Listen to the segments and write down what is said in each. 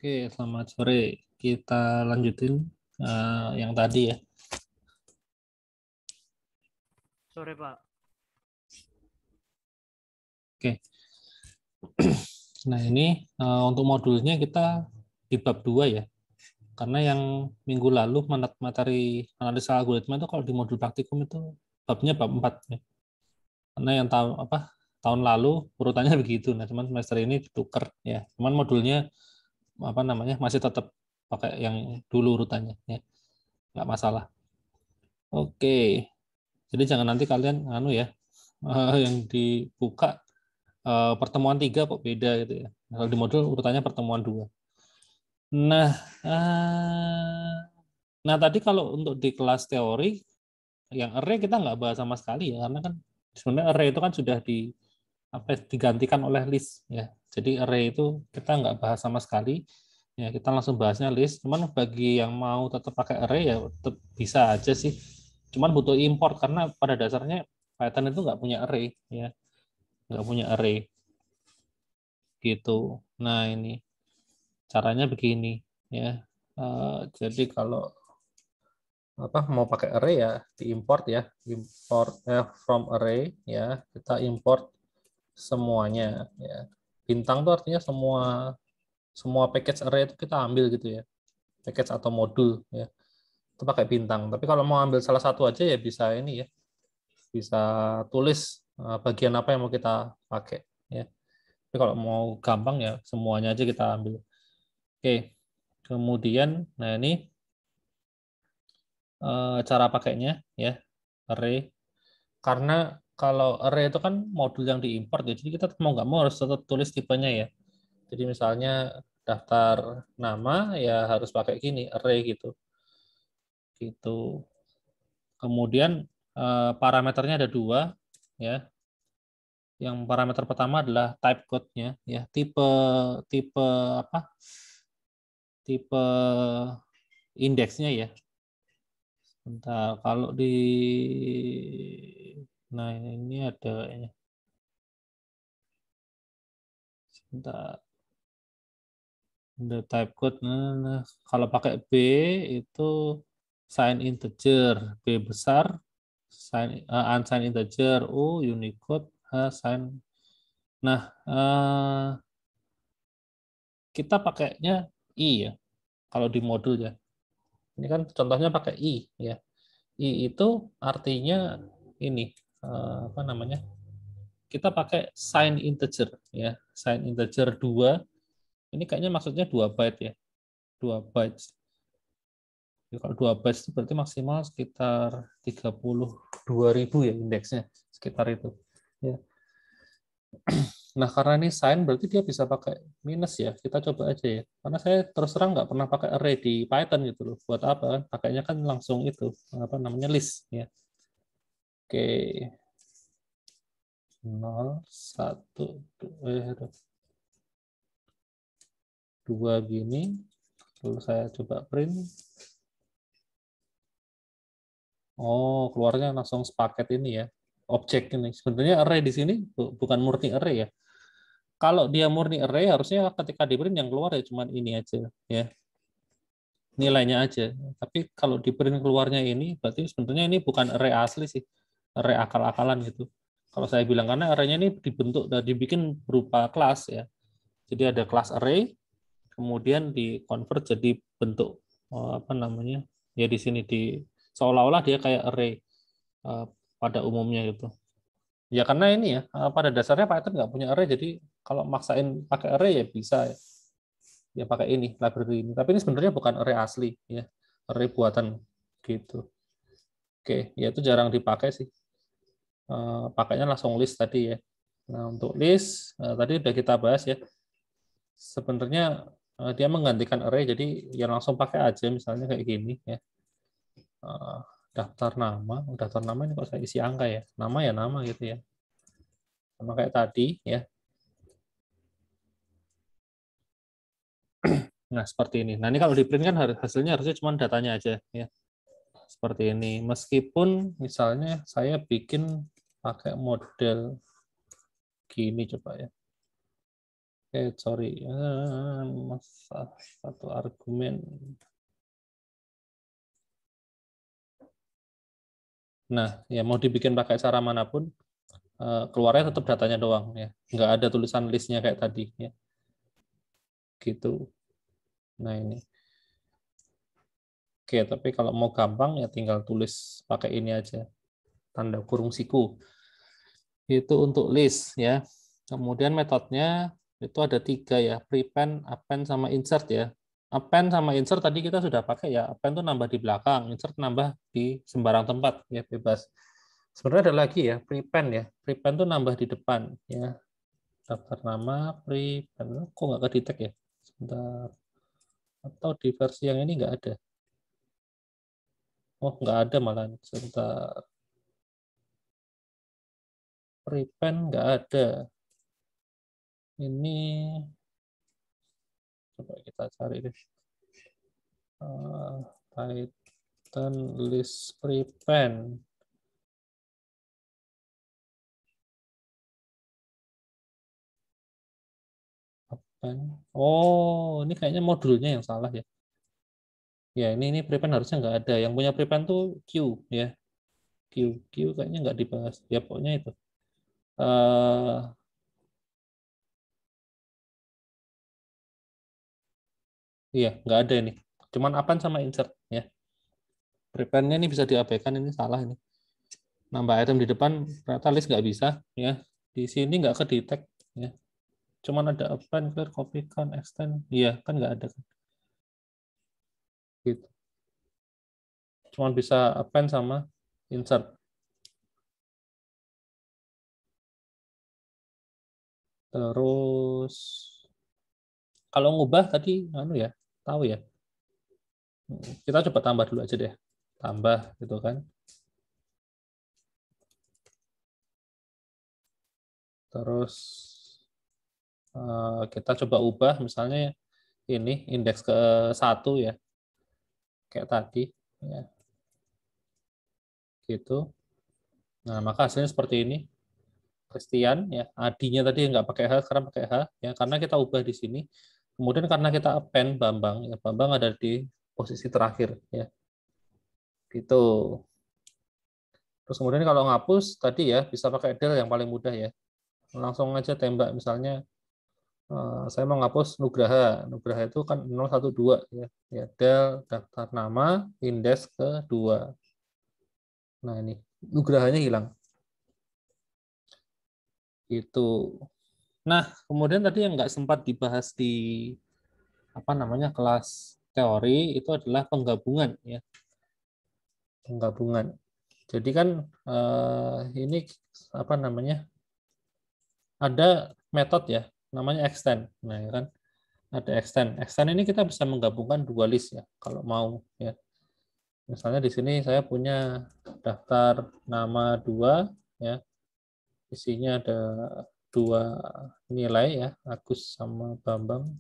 Oke, selamat sore. Kita lanjutin yang tadi ya. Sore, Pak. Oke. Nah, ini untuk modulnya kita di bab 2 ya. Karena yang minggu lalu materi analisa algoritma itu kalau di modul praktikum itu babnya bab 4 ya. Karena yang tahun lalu urutannya begitu. Nah, cuman semester ini ditukar ya. Cuman modulnya masih tetap pakai yang dulu urutannya ya. Nggak masalah. Oke. Jadi jangan nanti kalian ya yang dibuka pertemuan 3 kok beda gitu ya. Kalau di modul urutannya pertemuan 2. Nah, tadi kalau untuk di kelas teori yang array kita nggak bahas sama sekali ya, karena kan sebenarnya array itu kan sudah digantikan oleh list ya. Jadi array itu kita nggak bahas sama sekali. Ya, kita langsung bahasnya list. Cuman bagi yang mau tetap pakai array ya tetap bisa aja sih. Cuman butuh import karena pada dasarnya Python itu nggak punya array ya, nggak punya array gitu. Nah, ini caranya begini ya. Jadi kalau mau pakai array ya diimport ya, import from array ya, kita import semuanya ya. Bintang itu artinya semua package array itu kita ambil gitu ya, package atau modul ya, itu pakai bintang. Tapi kalau mau ambil salah satu aja ya bisa ini ya, bisa tulis bagian apa yang mau kita pakai ya. Tapi kalau mau gampang ya semuanya aja kita ambil. Oke, kemudian nah ini cara pakainya ya, array. Karena kalau array itu kan modul yang diimport ya, jadi kita mau nggak mau harus tetap tulis tipenya ya. Jadi misalnya daftar nama ya harus pakai gini, array gitu. Gitu. Kemudian parameternya ada 2 ya. Yang parameter pertama adalah type code-nya ya, tipe tipe apa? Tipe indeksnya ya. Bentar, kalau nah ini ada kayaknya. Sebentar. The type code. Nah, kalau pakai B itu sign integer, B besar, unsigned integer, U Unicode, H sign. Nah, kita pakainya I ya. Kalau di modul ya. Ini kan contohnya pakai I ya. I itu artinya ini apa namanya? Kita pakai sign integer ya. Sign integer 2. Ini kayaknya maksudnya 2 byte ya. 2 bytes. Ya, kalau 2 bytes itu berarti maksimal sekitar 32.000 ya indeksnya, sekitar itu. Ya. Nah, karena ini sign berarti dia bisa pakai minus ya. Kita coba aja ya. Karena saya terus terang nggak pernah pakai array di Python gitu loh. Buat apa? Pakainya kan langsung itu, apa namanya, list ya. Oke. 0, 1, 2 gini. Lalu saya coba print. Oh, keluarnya langsung sepaket ini ya. Objek ini. Sebenarnya array di sini bukan murni array ya. Kalau dia murni array harusnya ketika di print yang keluar ya cuma ini aja ya. Nilainya aja. Tapi kalau di print keluarnya ini berarti sebenarnya ini bukan array asli sih. Array akal-akalan gitu. Kalau saya bilang karena array-nya ini dibentuk dan dibikin berupa kelas ya. Jadi ada kelas array kemudian di convert jadi bentuk apa namanya? Ya di sini di seolah-olah dia kayak array pada umumnya gitu. Ya karena ini ya, pada dasarnya Python nggak punya array, jadi kalau maksain pakai array ya bisa ya pakai ini, library ini. Tapi ini sebenarnya bukan array asli, ya array buatan gitu. Oke, ya itu jarang dipakai sih. Pakainya langsung list tadi ya. Nah untuk list, tadi udah kita bahas ya. Sebenarnya dia menggantikan array, jadi ya langsung pakai aja misalnya kayak gini ya. Daftar nama ini kok saya isi angka ya. Nama ya nama gitu ya. Sama kayak tadi ya. Nah, seperti ini. Nah, ini kalau di print kan hasilnya harusnya cuma datanya aja ya. Seperti ini. Meskipun misalnya saya bikin pakai model gini coba ya. sorry. Satu argumen. Nah, ya mau dibikin pakai cara manapun, keluarnya tetap datanya doang ya. Nggak ada tulisan listnya kayak tadi ya. Gitu. Nah, ini. Oke, tapi kalau mau gampang ya tinggal tulis pakai ini aja. Tanda kurung siku. Itu untuk list ya. Kemudian metodenya itu ada 3 ya, prepend, append, sama insert ya. Append sama insert tadi kita sudah pakai ya. Append itu nambah di belakang, insert nambah di sembarang tempat ya, bebas. Sebenarnya ada lagi ya, prepend ya. Prepend itu nambah di depan ya. Daftar nama, prepend. Kok nggak kedetek ya? Sebentar. Atau di versi yang ini nggak ada? Oh, nggak ada malah. Sebentar. Prepend nggak ada. Ini coba kita cari deh. Python list prepend. Oh, ini kayaknya modulnya yang salah ya. Ya, ini prepend harusnya nggak ada. Yang punya prepend tuh Q ya. Q kayaknya nggak dibahas. Ya pokoknya itu. Iya, nggak ada ini. Cuman append sama insert ya. Prependnya ini bisa diabaikan, ini salah ini. Nambah item di depan ternyata list nggak bisa ya. Di sini nggak kedetek ya. Cuman ada append, clear, copy, kan, extend. Iya, kan nggak ada kan. Gitu. Cuman bisa append sama insert. Terus kalau ngubah tadi anu ya, tahu ya. Kita coba tambah dulu aja deh. Tambah gitu kan. Terus kita coba ubah misalnya ini indeks ke 1 ya. Kayak tadi ya. Gitu. Nah, maka hasilnya seperti ini. Christian ya, ID-nya tadi nggak pakai H, sekarang pakai H ya, karena kita ubah di sini. Kemudian karena kita append Bambang ya, Bambang ada di posisi terakhir ya. Gitu. Terus kemudian kalau ngapus tadi ya bisa pakai del yang paling mudah ya. Langsung aja tembak misalnya saya mau ngapus Nugraha. Nugraha itu kan 012 ya. Ya del daftar nama indeks ke 2. Nah, ini Nugrahanya hilang. Itu. Nah, kemudian tadi yang nggak sempat dibahas di apa namanya kelas teori itu adalah penggabungan ya. Penggabungan. Jadi kan ini apa namanya? Ada metode ya, namanya extend. Nah, ya kan ada extend. Extend ini kita bisa menggabungkan 2 list ya kalau mau ya. Misalnya di sini saya punya daftar nama 2 ya. Isinya ada 2 nilai ya, Agus sama Bambang.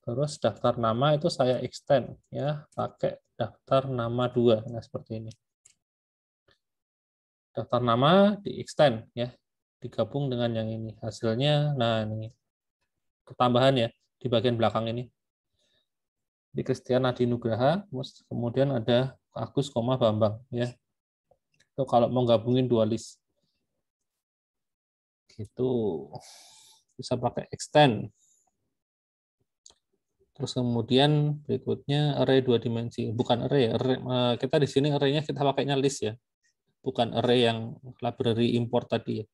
Terus daftar nama itu saya extend ya, pakai daftar nama 2. Nah, seperti ini. Daftar nama di extend ya, digabung dengan yang ini. Hasilnya nah ini tambahan ya di bagian belakang ini. Di Christian Adi Nugraha, kemudian ada Agus, Bambang ya. Itu kalau mau gabungin 2 list. Gitu. Bisa pakai extend. Terus kemudian berikutnya array 2 dimensi. Bukan array, kita di sini array-nya kita pakainya list ya. Bukan array yang library import tadi ya.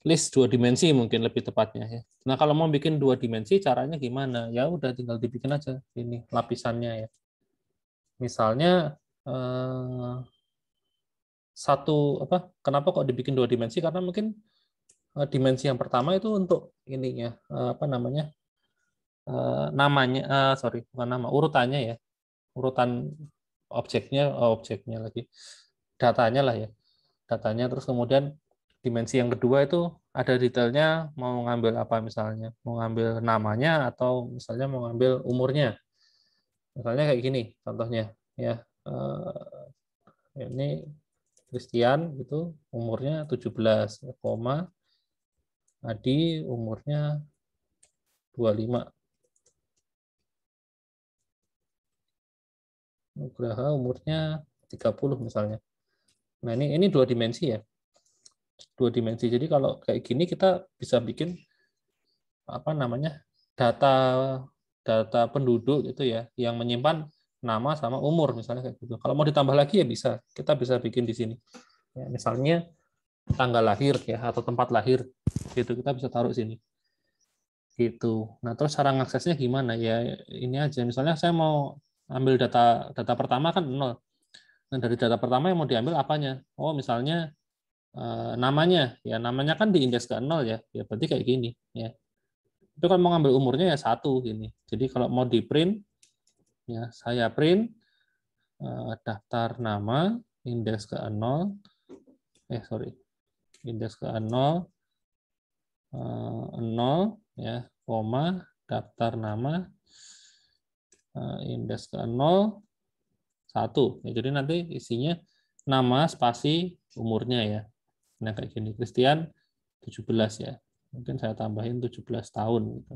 List 2 dimensi mungkin lebih tepatnya ya. Nah, kalau mau bikin 2 dimensi caranya gimana? Ya udah tinggal dibikin aja ini lapisannya ya. Misalnya satu apa? Kenapa kok dibikin 2 dimensi? Karena mungkin dimensi yang pertama itu untuk ininya apa namanya? Namanya sorry, bukan nama, urutannya ya. Urutan objeknya lagi. Datanya lah ya. Datanya terus kemudian dimensi yang kedua itu ada detailnya mau ngambil apa misalnya, mau ngambil namanya atau misalnya mau ngambil umurnya. Misalnya kayak gini contohnya ya. Ini Christian gitu umurnya 17, koma Adi umurnya 25. Nugraha umurnya 30 misalnya. Nah, ini dua dimensi ya. Dua dimensi. Jadi kalau kayak gini kita bisa bikin apa namanya? data penduduk gitu ya, yang menyimpan nama sama umur misalnya kayak gitu. Kalau mau ditambah lagi ya bisa. Kita bisa bikin di sini. Ya, misalnya tanggal lahir ya atau tempat lahir gitu kita bisa taruh sini. Gitu. Nah, terus cara ngaksesnya gimana? Ya ini aja. Misalnya saya mau ambil data pertama kan 0. Nah, dari data pertama yang mau diambil apanya? Oh, misalnya namanya. Ya, namanya kan di indeks ke 0 ya. Ya berarti kayak gini ya. Itu kan mau ngambil umurnya ya 1 gini. Jadi kalau mau di print ya saya print daftar nama indeks ke 0 indeks ke 0 0 ya, koma daftar nama indeks ke 0 1. Ya, jadi nanti isinya nama spasi umurnya ya. Nah kayak gini, Christian 17 ya. Mungkin saya tambahin 17 tahun gitu.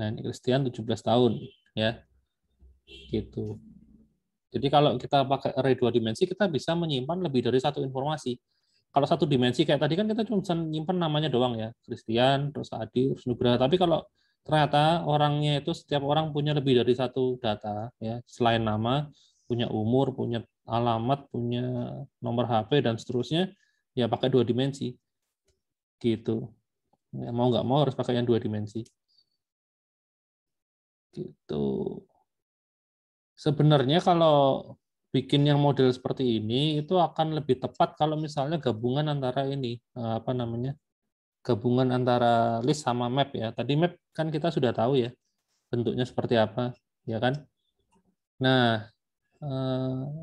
Nah, ini Christian 17 tahun ya. Gitu. Jadi kalau kita pakai array 2 dimensi kita bisa menyimpan lebih dari satu informasi. Kalau satu dimensi kayak tadi kan kita cuma bisa nyimpan namanya doang ya, Christian, terus Adi, terus Nugraha. Tapi kalau ternyata orangnya itu setiap orang punya lebih dari satu data ya, selain nama, punya umur, punya alamat, punya nomor HP dan seterusnya, ya pakai 2 dimensi. Gitu. Ya, mau nggak mau harus pakai yang 2 dimensi. Gitu. Sebenarnya kalau bikin yang model seperti ini itu akan lebih tepat kalau misalnya gabungan antara ini apa namanya? Gabungan antara list sama map ya. Tadi map kan kita sudah tahu ya bentuknya seperti apa, ya kan? Nah,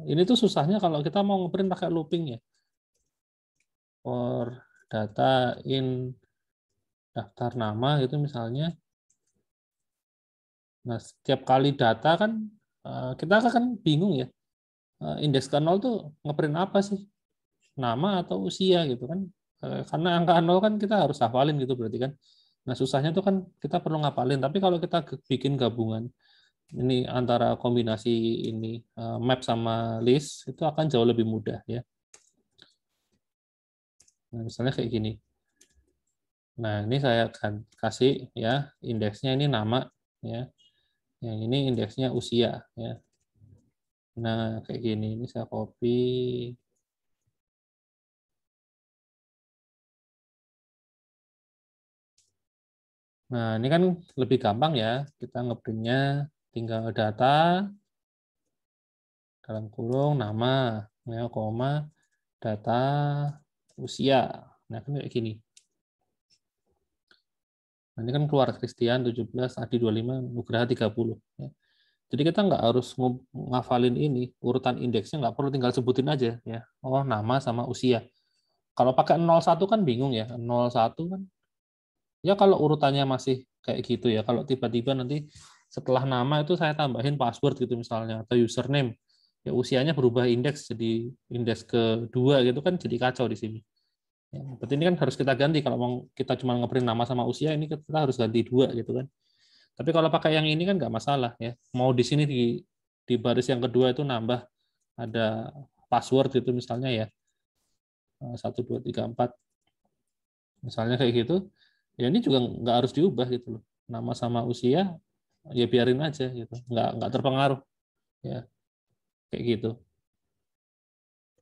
ini tuh susahnya kalau kita mau ngeprint pakai looping ya. For data in daftar nama itu misalnya. Nah, setiap kali data kan kita kan bingung ya. Indeks ke 0 tuh ngeprint apa sih? Nama atau usia gitu kan? Karena angka 0 kan kita harus hafalin gitu berarti kan. Nah, susahnya tuh kan kita perlu ngapalin. Tapi kalau kita bikin gabungan ini antara kombinasi ini map sama list itu akan jauh lebih mudah ya. Nah, misalnya kayak gini. Nah, ini saya akan kasih ya indeksnya ini nama ya. Yang ini indeksnya usia ya. Nah, kayak gini. Ini saya copy. Nah, ini kan lebih gampang ya. Kita ngeprintnya tinggal data dalam kurung nama, ya, koma, data usia. Nah, kan kayak gini. Nah, ini kan keluar Christian 17, Adi 25, Nugraha 30. Ya. Jadi kita nggak harus ngafalin ini, urutan indeksnya nggak perlu, tinggal sebutin aja. Ya. Oh, nama sama usia. Kalau pakai 01 kan bingung ya. 01 kan, ya kalau urutannya masih kayak gitu ya. Kalau tiba-tiba nanti setelah nama itu saya tambahin password gitu misalnya, atau username. Ya usianya berubah indeks jadi indeks kedua gitu kan jadi kacau di sini. Ya, berarti ini kan harus kita ganti kalau mau kita cuma ngeprint nama sama usia ini kita harus ganti 2 gitu kan. Tapi kalau pakai yang ini kan nggak masalah ya. Mau di sini di baris yang kedua itu nambah ada password gitu misalnya ya 1234 misalnya kayak gitu. Ya ini juga nggak harus diubah gitu loh. Nama sama usia ya biarin aja gitu. Nggak terpengaruh ya kayak gitu.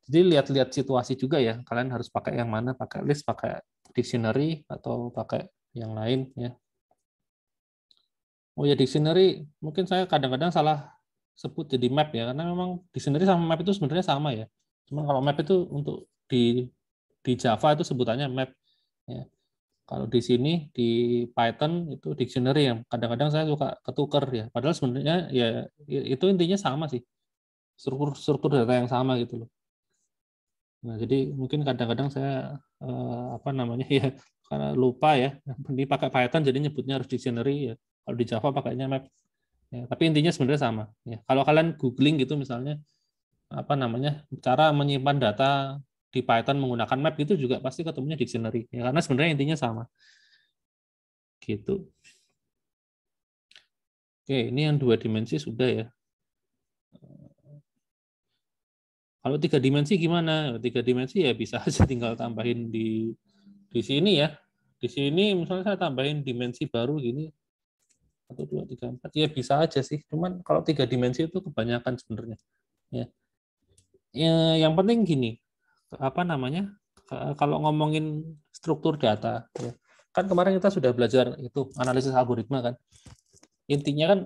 Jadi lihat-lihat situasi juga ya. Kalian harus pakai yang mana, pakai list, pakai dictionary atau pakai yang lain ya. Oh ya dictionary mungkin saya kadang-kadang salah sebut jadi map ya karena memang dictionary sama map itu sebenarnya sama ya. Cuman kalau map itu untuk di Java itu sebutannya map ya. Kalau di sini di Python itu dictionary yang kadang-kadang saya suka ketuker ya. Padahal sebenarnya ya itu intinya sama sih. Struktur data yang sama gitu loh. Nah, jadi mungkin kadang-kadang saya apa namanya ya karena lupa ya. Ini pakai Python jadi nyebutnya harus dictionary ya. Kalau di Java pakainya map. Ya, tapi intinya sebenarnya sama. Ya, kalau kalian googling gitu misalnya apa namanya cara menyimpan data di Python menggunakan map itu juga pasti ketemunya dictionary ya, karena sebenarnya intinya sama gitu. Oke, ini yang 2 dimensi sudah ya. Kalau 3 dimensi gimana? 3 dimensi ya bisa aja tinggal tambahin di sini ya. Di sini misalnya saya tambahin dimensi baru gini, 1, 2, 3, 4 ya bisa aja sih. Cuman kalau 3 dimensi itu kebanyakan sebenarnya. Ya. Yang penting gini, apa namanya? Kalau ngomongin struktur data, ya. Kan kemarin kita sudah belajar itu analisis algoritma kan. Intinya kan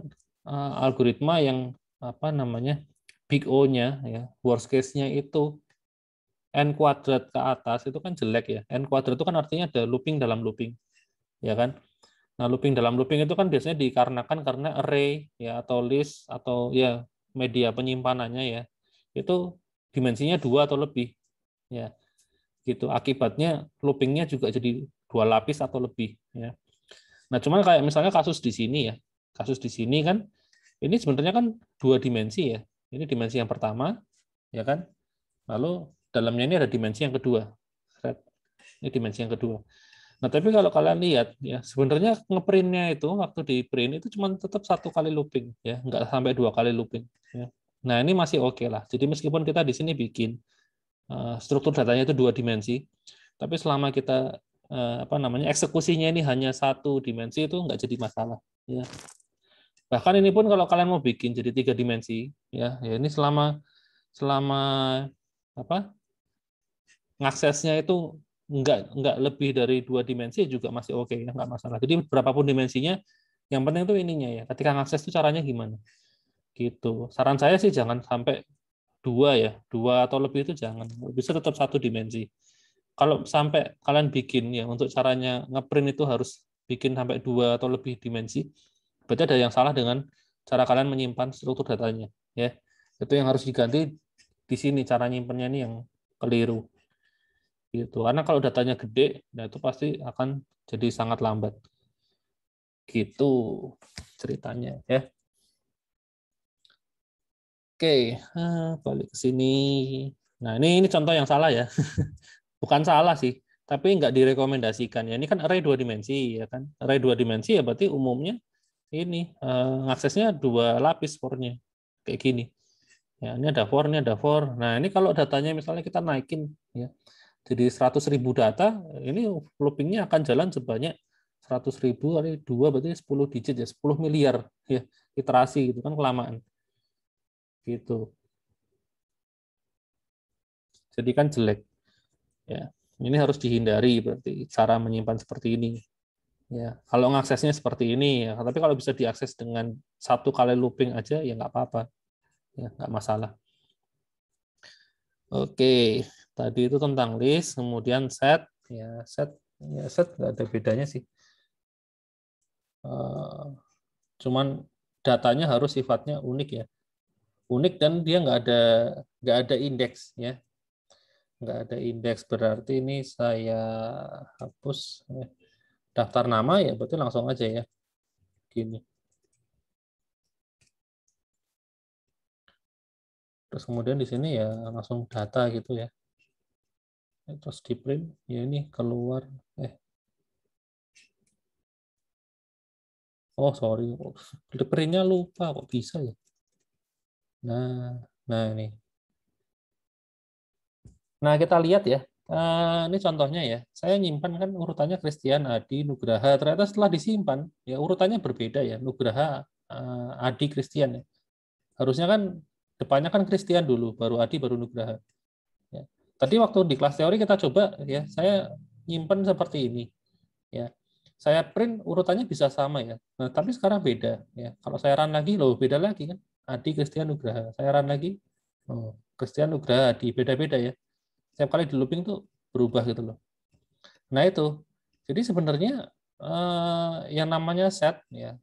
algoritma yang apa namanya? Big O-nya ya, worst case-nya itu n kuadrat ke atas itu kan jelek ya. N kuadrat itu kan artinya ada looping dalam looping, ya kan? Nah, looping dalam looping itu kan biasanya dikarenakan karena array ya atau list atau ya media penyimpanannya ya. Itu dimensinya 2 atau lebih. Ya, gitu. Akibatnya loopingnya juga jadi 2 lapis atau lebih ya. Nah, cuman kayak misalnya kasus di sini ya. Kasus di sini kan ini sebenarnya kan 2 dimensi ya. Ini dimensi yang pertama ya kan. Lalu dalamnya ini ada dimensi yang kedua. Ini dimensi yang kedua. Nah, tapi kalau kalian lihat ya, sebenarnya ngeprintnya itu waktu di print itu cuma tetap 1 kali looping ya, nggak sampai 2 kali looping ya. Nah, ini masih oke lah. Jadi meskipun kita di sini bikin struktur datanya itu 2 dimensi, tapi selama kita apa namanya eksekusinya ini hanya 1 dimensi itu nggak jadi masalah ya. Bahkan ini pun kalau kalian mau bikin jadi 3 dimensi ya, ya ini selama apa ngaksesnya itu nggak lebih dari 2 dimensi juga masih oke ya, nggak masalah. Jadi berapapun dimensinya, yang penting itu ininya ya. Ketika ngakses itu caranya gimana? Gitu. Saran saya sih jangan sampai 2 ya, 2 atau lebih itu jangan. Bisa tetap 1 dimensi. Kalau sampai kalian bikin ya untuk caranya ngeprint itu harus bikin sampai 2 atau lebih dimensi, berarti ada yang salah dengan cara kalian menyimpan struktur datanya ya. Itu yang harus diganti di sini, cara nyimpannya ini yang keliru gitu, karena kalau datanya gede, nah itu pasti akan jadi sangat lambat gitu ceritanya ya. Oke, balik ke sini. Nah, ini contoh yang salah ya. Bukan salah sih, tapi nggak direkomendasikan ya. Ini kan array 2 dimensi ya kan. Array 2 dimensi ya berarti umumnya ini aksesnya 2 lapis for-nya kayak gini. Ya, ini ada for, ini ada for. Nah, ini kalau datanya misalnya kita naikin ya. Jadi 100.000 data, ini loopingnya akan jalan sebanyak 100.000 kali 2 berarti 10 digit ya, 10 miliar ya iterasi gitu kan, kelamaan. Gitu. Jadi kan jelek. Ya. Ini harus dihindari berarti cara menyimpan seperti ini. Ya, kalau ngaksesnya seperti ini ya, tapi kalau bisa diakses dengan 1 kali looping aja ya nggak apa-apa. Ya, nggak masalah. Oke, tadi itu tentang list, kemudian set, ya set nggak ada bedanya sih. Cuman datanya harus sifatnya unik ya, unik dan dia nggak ada indeks ya, nggak ada indeks berarti ini saya hapus daftar nama ya, berarti langsung aja ya, gini. Terus kemudian di sini ya langsung data gitu ya. Terus di print ya ini keluar oh sorry, printnya lupa kok bisa ya. Nah ini. Nah kita lihat ya. Ini contohnya ya. Saya nyimpan kan urutannya Christian, Adi, Nugraha. Ternyata setelah disimpan ya urutannya berbeda ya. Nugraha, Adi, Christian ya. Harusnya kan depannya kan Christian dulu, baru Adi, baru Nugraha. Ya. Tadi waktu di kelas teori kita coba ya, saya nyimpan seperti ini. Ya, saya print urutannya bisa sama ya. Nah, tapi sekarang beda ya. Kalau saya run lagi, loh beda lagi kan. Adi, Christian, Nugraha. Saya run lagi, oh, Christian, Nugraha, Adi, beda-beda ya. Setiap kali di looping tuh berubah gitu loh. Nah itu, jadi sebenarnya yang namanya set ya,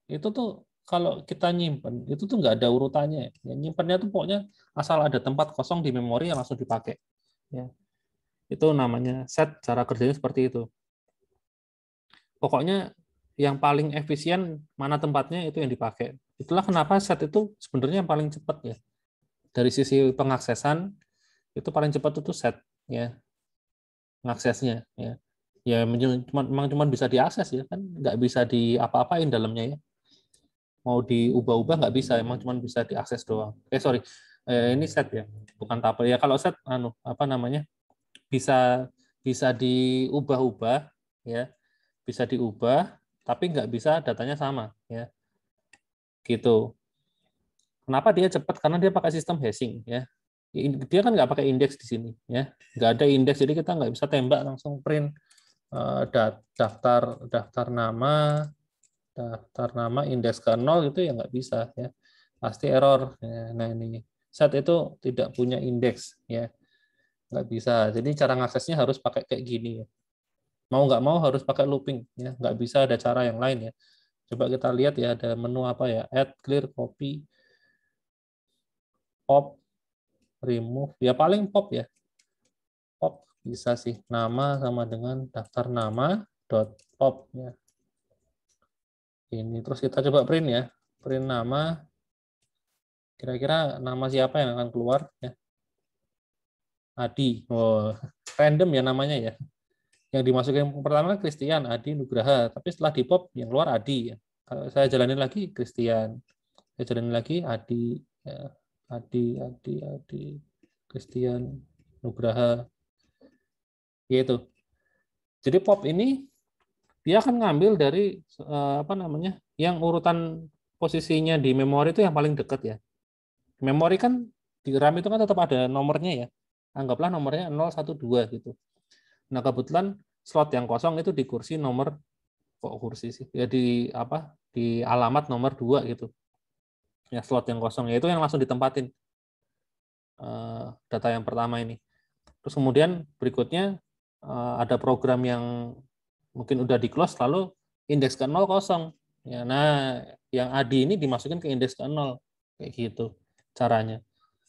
itu tuh kalau kita nyimpen itu tuh nggak ada urutannya. Ya, nyimpennya tuh pokoknya asal ada tempat kosong di memori yang langsung dipakai. Ya, itu namanya set. Cara kerjanya seperti itu. Pokoknya yang paling efisien mana tempatnya itu yang dipakai. Itulah kenapa set itu sebenarnya yang paling cepat ya dari sisi pengaksesan Itu paling cepat itu set ya ngaksesnya ya. Ya memang cuma bisa diakses ya kan, nggak bisa diapa-apain dalamnya ya. Mau diubah-ubah nggak bisa, emang cuma bisa diakses doang. Sorry, ini set ya, bukan tabel ya. Kalau set apa namanya, bisa bisa diubah-ubah ya, bisa diubah tapi nggak bisa datanya sama ya, gitu. Kenapa dia cepat? Karena dia pakai sistem hashing ya. Dia kan nggak pakai indeks di sini ya, nggak ada indeks, jadi kita nggak bisa tembak langsung print daftar daftar nama indeks ke 0 itu ya nggak bisa ya, pasti error ya. Nah ini set itu tidak punya indeks ya, nggak bisa. Jadi cara ngaksesnya harus pakai kayak gini ya. Mau nggak mau harus pakai looping ya, nggak bisa ada cara yang lain ya. Coba kita lihat ya, ada menu apa ya, add, clear, copy, pop, remove, ya paling pop ya, pop bisa sih, nama sama dengan daftar nama dot pop ya. Ini terus kita coba print ya, print nama, kira-kira nama siapa yang akan keluar ya. Adi, oh, random ya namanya ya. Yang dimasukin pertama kan Christian, Adi, Nugraha, tapi setelah di pop yang keluar Adi ya. Kalau saya jalanin lagi Christian, saya jalanin lagi Adi ya. Adi, Christian, Nugraha, gitu. Jadi pop ini dia akan ngambil dari apa namanya, yang urutan posisinya di memori itu yang paling dekat ya. Memori kan di RAM itu kan tetap ada nomornya ya. Anggaplah nomornya 012 gitu. Nah, kebetulan slot yang kosong itu di kursi nomor, kok kursi sih? Ya di apa? Di alamat nomor 2 gitu. Ya slot yang kosong ya itu yang langsung ditempatin data yang pertama ini. Terus kemudian berikutnya ada program yang mungkin udah di close lalu indeks ke 0 kosong. Ya, nah, yang ADI ini dimasukin ke indeks ke 0 kayak gitu caranya.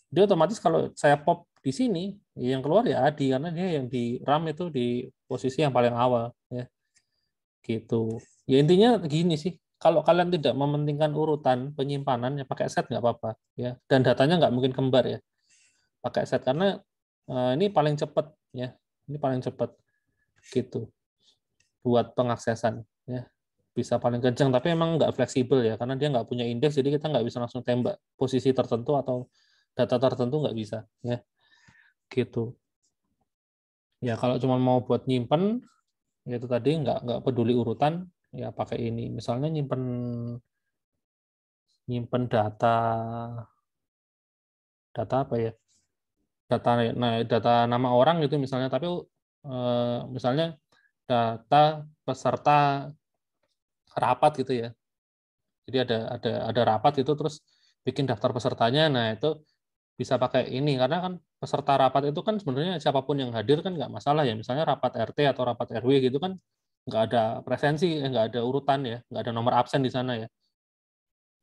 Dia otomatis kalau saya pop di sini, yang keluar ya ADI karena dia yang di RAM itu di posisi yang paling awal ya. Gitu. Ya intinya gini sih. Kalau kalian tidak mementingkan urutan penyimpanan ya pakai set nggak apa-apa ya. Dan datanya nggak mungkin kembar ya. Pakai set karena ini paling cepat ya. Ini paling cepat gitu buat pengaksesan ya, bisa paling kencang tapi emang nggak fleksibel ya karena dia nggak punya indeks, jadi kita nggak bisa langsung tembak posisi tertentu atau data tertentu, nggak bisa ya, gitu ya. Kalau cuma mau buat nyimpen ya itu tadi, nggak peduli urutan ya, pakai ini misalnya nyimpen nyimpen data data apa ya, data, nah, data nama orang gitu misalnya, tapi misalnya data peserta rapat gitu ya. Jadi ada rapat itu terus bikin daftar pesertanya. Nah, itu bisa pakai ini karena kan peserta rapat itu kan sebenarnya siapapun yang hadir kan nggak masalah ya. Misalnya rapat RT atau rapat RW gitu kan nggak ada presensi, nggak ada urutan ya, nggak ada nomor absen di sana ya.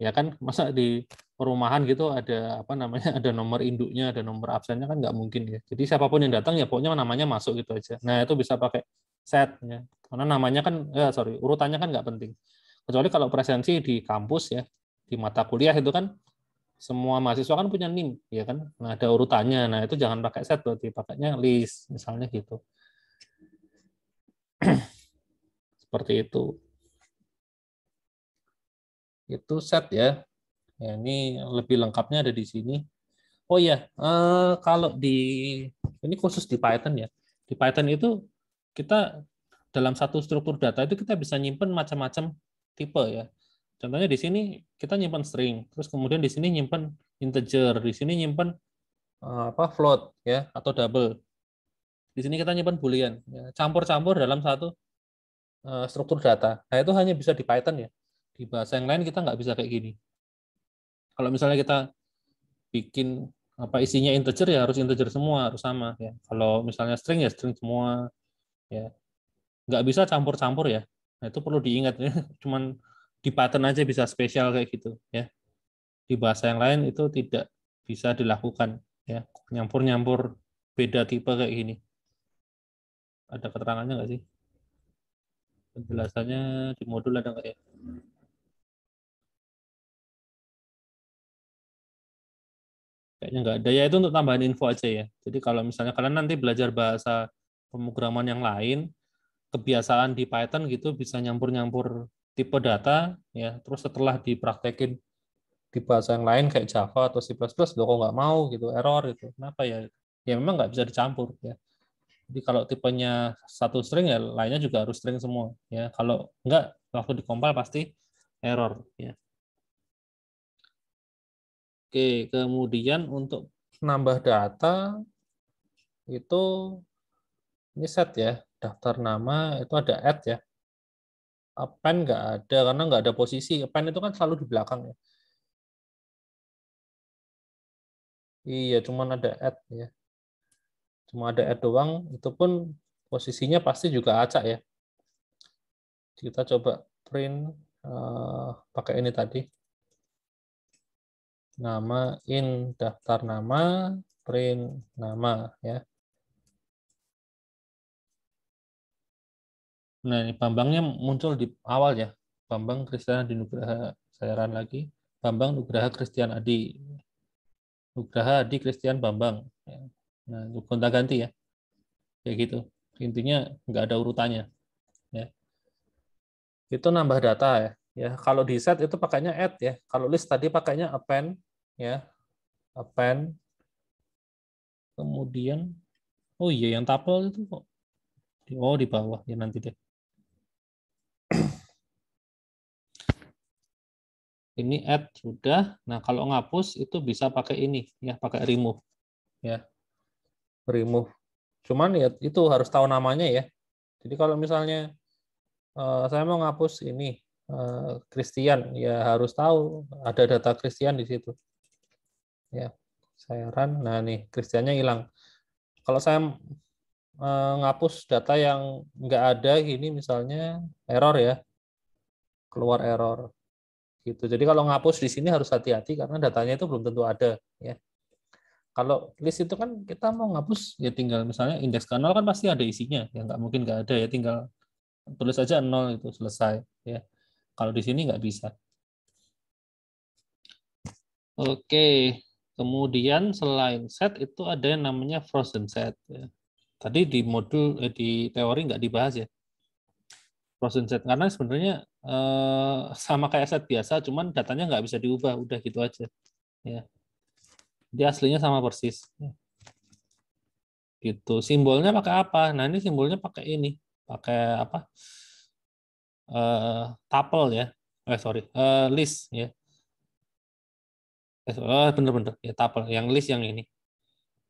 Ya kan masa di perumahan gitu ada apa namanya, ada nomor induknya, ada nomor absennya kan nggak mungkin ya. Jadi siapapun yang datang ya pokoknya namanya masuk gitu aja. Nah, itu bisa pakai set ya. Karena namanya kan sorry, urutannya kan nggak penting. Kecuali kalau presensi di kampus ya, di mata kuliah itu kan semua mahasiswa kan punya NIM, ya kan? Nah, ada urutannya. Nah, itu jangan pakai set, berarti pakainya list, misalnya gitu. Seperti itu. Itu set ya. Ya, ini lebih lengkapnya ada di sini. Oh iya, kalau di ini khusus di Python ya. Di Python itu kita dalam satu struktur data itu kita bisa nyimpen macam-macam tipe ya. Contohnya di sini kita nyimpen string, terus kemudian di sini nyimpen integer, di sini nyimpen apa float ya atau double. Di sini kita nyimpen boolean, ya, campur-campur dalam satu struktur data. Nah, itu hanya bisa di Python ya. Di bahasa yang lain kita nggak bisa kayak gini. Kalau misalnya kita bikin apa isinya integer ya harus integer semua, harus sama ya. Kalau misalnya string ya string semua ya. Nggak bisa campur-campur ya. Nah, itu perlu diingat ya. Cuman di Python aja bisa spesial kayak gitu ya. Di bahasa yang lain itu tidak bisa dilakukan ya. Nyampur-nyampur beda tipe kayak gini. Ada keterangannya nggak sih? Penjelasannya di modul ada nggak ya? Kayaknya nggak ada. Ya itu untuk tambahan info aja ya. Jadi kalau misalnya kalian nanti belajar bahasa pemrograman yang lain, kebiasaan di Python gitu bisa nyampur-nyampur tipe data, ya. Terus setelah dipraktekin di bahasa yang lain kayak Java atau C++, loh kok nggak mau gitu, error gitu. Kenapa ya? Ya memang nggak bisa dicampur ya. Jadi kalau tipenya satu string ya lainnya juga harus string semua ya. Kalau enggak waktu dikompil pasti error ya. Oke, kemudian untuk nambah data itu ini set ya, daftar nama itu ada add ya. Append nggak ada karena nggak ada posisi. Append itu kan selalu di belakang ya. Iya, cuma ada add ya. Cuma ada add doang, itu pun posisinya pasti juga acak ya. Kita coba print pakai ini tadi. Nama in daftar nama, print nama ya. Nah, ini Bambangnya muncul di awal ya. Bambang Kristian Adi Nugraha, saya run lagi. Bambang Nugraha Kristian Adi. Nugraha Adi Kristian Bambang. Ya. Nah, gonta-ganti ya. Kayak gitu. Intinya nggak ada urutannya. Ya. Itu nambah data ya. Ya, kalau di set itu pakainya add ya. Kalau list tadi pakainya append ya. Append. Kemudian oh iya yang tuple itu kok di bawah ya nanti deh. Ini add sudah. Nah, kalau ngapus itu bisa pakai ini ya, pakai remove ya. Remove. Cuman ya itu harus tahu namanya ya. Jadi kalau misalnya saya mau ngapus ini Christian, ya harus tahu ada data Christian di situ. Ya, saya run. Nah nih Christiannya hilang. Kalau saya ngapus data yang nggak ada gini misalnya error ya, keluar error gitu. Jadi kalau ngapus di sini harus hati-hati karena datanya itu belum tentu ada ya. Kalau list itu kan kita mau ngapus ya tinggal misalnya indeks kanal kan pasti ada isinya, ya nggak mungkin nggak ada ya, tinggal tulis aja 0 itu selesai ya. Kalau di sini nggak bisa. Oke, kemudian selain set itu ada yang namanya frozen set ya. Tadi di modul di teori nggak dibahas ya frozen set karena sebenarnya sama kayak set biasa, cuman datanya nggak bisa diubah, udah gitu aja ya. Dia aslinya sama persis gitu. Simbolnya pakai apa? Nah ini simbolnya pakai ini, pakai apa? Tuple ya, sorry, list ya. Bener-bener ya tuple. Yang list yang ini,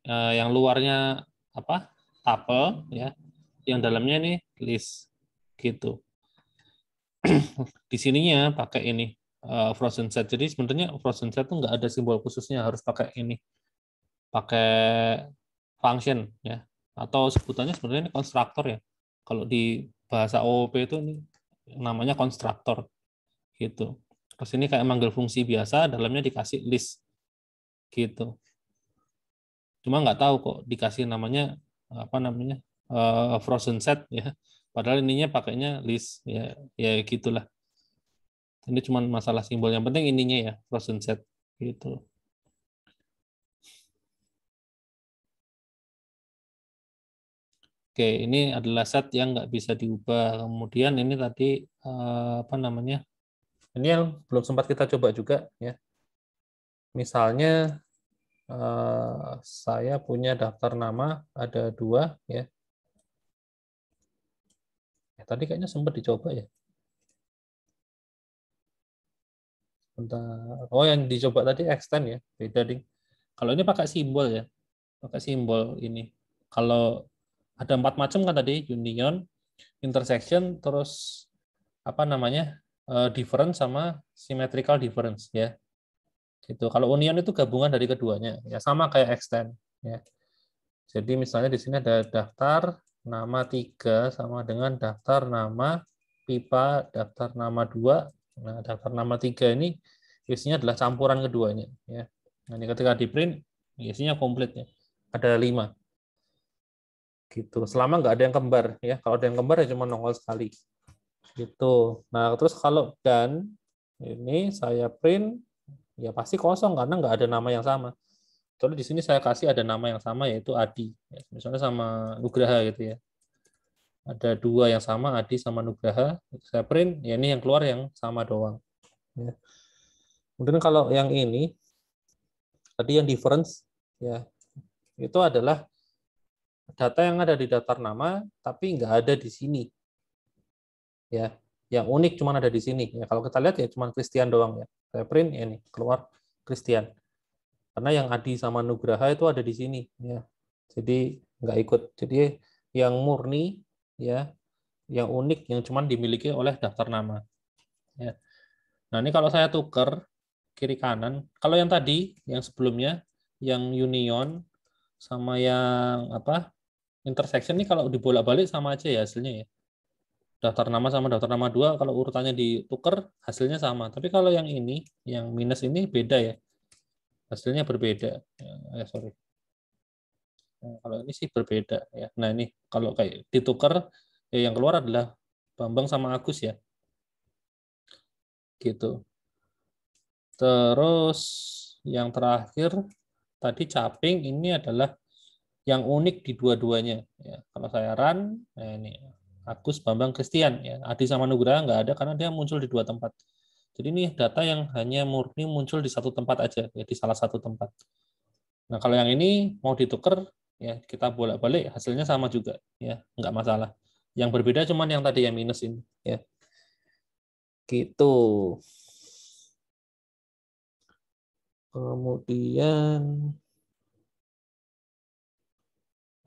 yang luarnya apa? Tuple ya, yang dalamnya ini list gitu. Di sininya pakai ini frozen set. Jadi sebenarnya frozen set tuh nggak ada simbol khususnya, harus pakai ini, pakai function ya, atau sebutannya sebenarnya ini konstruktor ya. Kalau di bahasa OOP itu ini namanya konstruktor gitu. Terus ini kayak manggil fungsi biasa, dalamnya dikasih list gitu. Cuma nggak tahu kok dikasih namanya apa namanya frozen set ya. Padahal ininya pakainya list ya, ya gitulah. Ini cuma masalah simbol. Yang penting ininya ya frozen set gitu. Oke, ini adalah set yang nggak bisa diubah. Kemudian ini tadi apa namanya? Ini yang belum sempat kita coba juga ya. Misalnya saya punya daftar nama ada 2 ya. Tadi kayaknya sempat dicoba ya. Bentar. Oh, yang dicoba tadi extend ya, beda ding. Kalau ini pakai simbol ya, pakai simbol ini. Kalau ada 4 macam kan tadi, union, intersection, terus apa namanya, difference sama symmetrical difference ya. Gitu. Kalau union itu gabungan dari keduanya, ya sama kayak extend ya. Jadi misalnya di sini ada daftar nama 3 sama dengan daftar nama pipa daftar nama 2. Nah, daftar nama 3 ini isinya adalah campuran keduanya ya. Nah, ini ketika di print isinya komplit ya. Ada 5 gitu. Selama nggak ada yang kembar ya. Kalau ada yang kembar ya cuma nongol sekali. Gitu. Nah, terus kalau dan ini saya print ya pasti kosong karena nggak ada nama yang sama. Kecuali di sini saya kasih ada nama yang sama yaitu Adi. Ya, misalnya sama Nugraha gitu ya. Ada dua yang sama, Adi sama Nugraha. Saya print, ya ini yang keluar yang sama doang. Ya. Kemudian kalau yang ini, tadi yang difference, ya itu adalah data yang ada di daftar nama, tapi nggak ada di sini. Ya, yang unik cuma ada di sini. Ya, kalau kita lihat ya cuma Christian doang ya. Saya print, ya ini keluar Christian. Karena yang Adi sama Nugraha itu ada di sini. Ya, jadi nggak ikut. Jadi yang murni, ya, yang unik yang cuma dimiliki oleh daftar nama. Ya. Nah, ini kalau saya tukar kiri kanan, kalau yang tadi, yang sebelumnya, yang union sama yang apa intersection ini kalau dibolak-balik sama aja ya hasilnya ya. Daftar nama sama daftar nama dua, kalau urutannya ditukar hasilnya sama. Tapi kalau yang ini, yang minus ini beda ya, hasilnya berbeda. Sorry. Nah, kalau ini sih berbeda ya. Nah ini kalau kayak ditukar, ya yang keluar adalah Bambang sama Agus ya. Gitu. Terus yang terakhir tadi caping ini adalah yang unik di dua-duanya. Ya, kalau saya run, nah ini Agus, Bambang, Christian. Ya, Adi sama Nugraha nggak ada karena dia muncul di dua tempat. Jadi ini data yang hanya murni muncul di satu tempat aja, ya, di salah satu tempat. Nah kalau yang ini mau ditukar, ya kita bolak-balik hasilnya sama juga, ya nggak masalah. Yang berbeda cuman yang tadi yang minus ini, ya gitu. Kemudian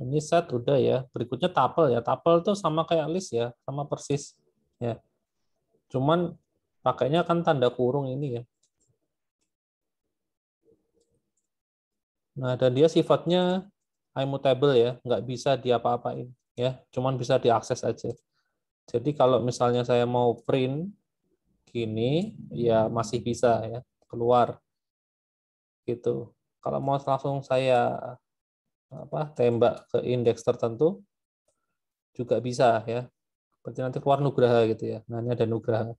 ini set udah ya. Berikutnya tuple ya. Tuple itu sama kayak list ya, sama persis. Ya. Cuman pakainya kan tanda kurung ini ya. Nah, dan dia sifatnya immutable ya, nggak bisa diapa-apain ya, cuman bisa diakses aja. Jadi kalau misalnya saya mau print gini, ya masih bisa ya keluar gitu. Kalau mau langsung saya tembak ke indeks tertentu juga bisa ya. Berarti nanti keluar Nugraha gitu ya. Nah, ini ada Nugraha.